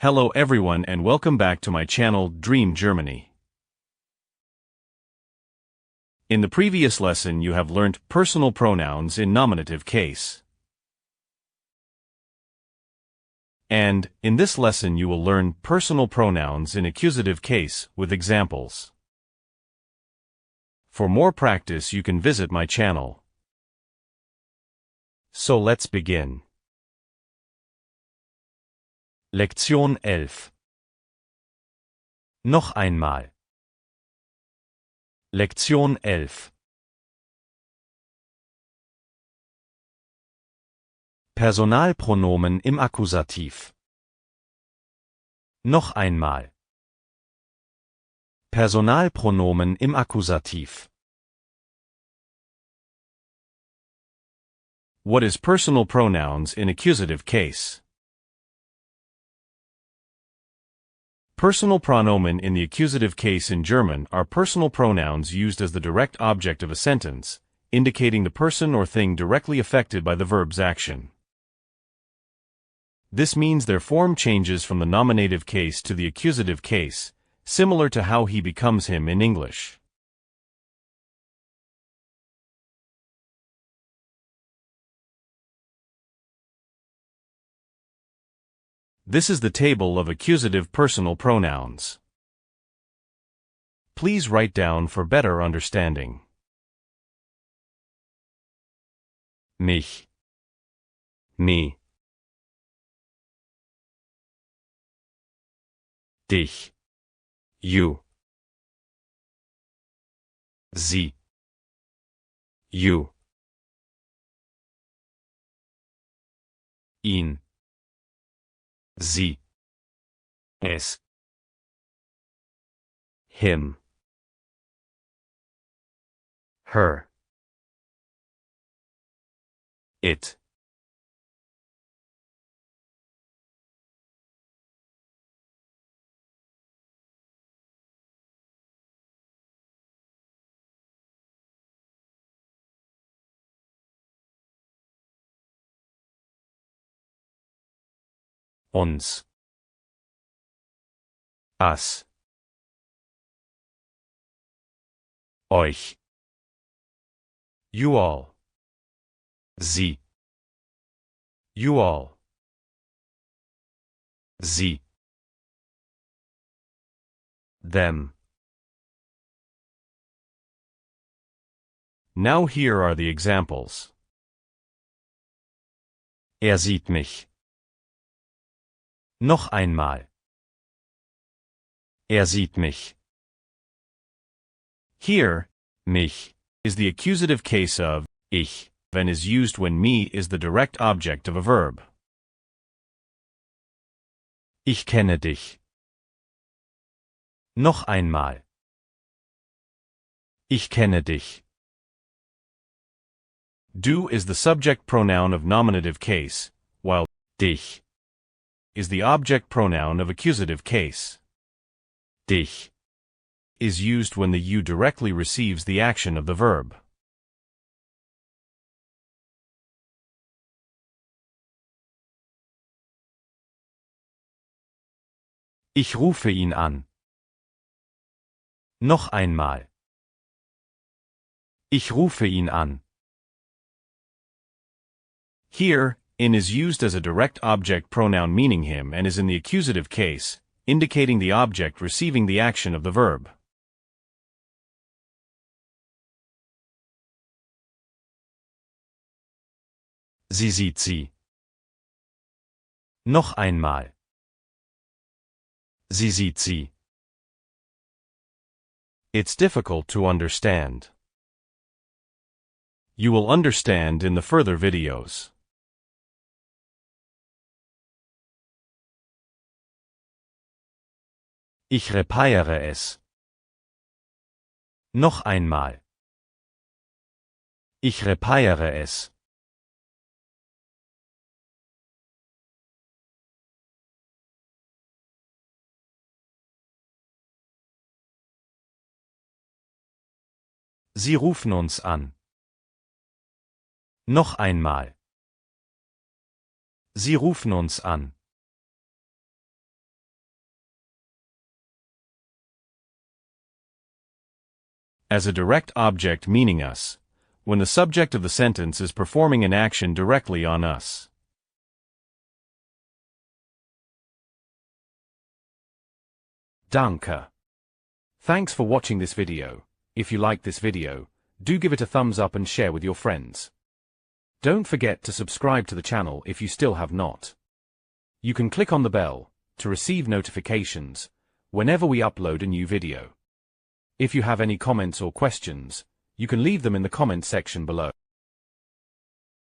Hello everyone and welcome back to my channel Dream Germany. In the previous lesson you have learnt personal pronouns in nominative case. And, in this lesson you will learn personal pronouns in accusative case with examples. For more practice you can visit my channel. So let's begin. Lektion 11. Noch einmal. Lektion 11. Personalpronomen im Akkusativ. Noch einmal. Personalpronomen im Akkusativ. What is personal pronouns in accusative case? Personal pronomen in the accusative case in German are personal pronouns used as the direct object of a sentence, indicating the person or thing directly affected by the verb's action. This means their form changes from the nominative case to the accusative case, similar to how he becomes him in English. This is the table of accusative personal pronouns. Please write down for better understanding. Mich, me, dich, you, sie, you, ihn, sie, es, him, her, it. Uns, us, euch, you all, sie, you all, sie, them. Now here are the examples. Sieht mich. Noch einmal. Sieht mich. Here, mich is the accusative case of ich and is used when me is the direct object of a verb. Ich kenne dich. Noch einmal. Ich kenne dich. Du is the subject pronoun of nominative case, while dich is the object pronoun of accusative case. Dich is used when the you directly receives the action of the verb. Ich rufe ihn an. Noch einmal. Ich rufe ihn an. Here, in is used as a direct object pronoun meaning him and is in the accusative case, indicating the object receiving the action of the verb. Sie sieht sie. Noch einmal. Sie sieht sie. It's difficult to understand. You will understand in the further videos. Ich repariere es. Noch einmal. Ich repariere es. Sie rufen uns an. Noch einmal. Sie rufen uns an. as a direct object meaning us, when the subject of the sentence is performing an action directly on us. Danke. Thanks for watching this video. If you liked this video, do give it a thumbs up and share with your friends. Don't forget to subscribe to the channel if you still have not. You can click on the bell to receive notifications whenever we upload a new video. If you have any comments or questions, you can leave them in the comment section below.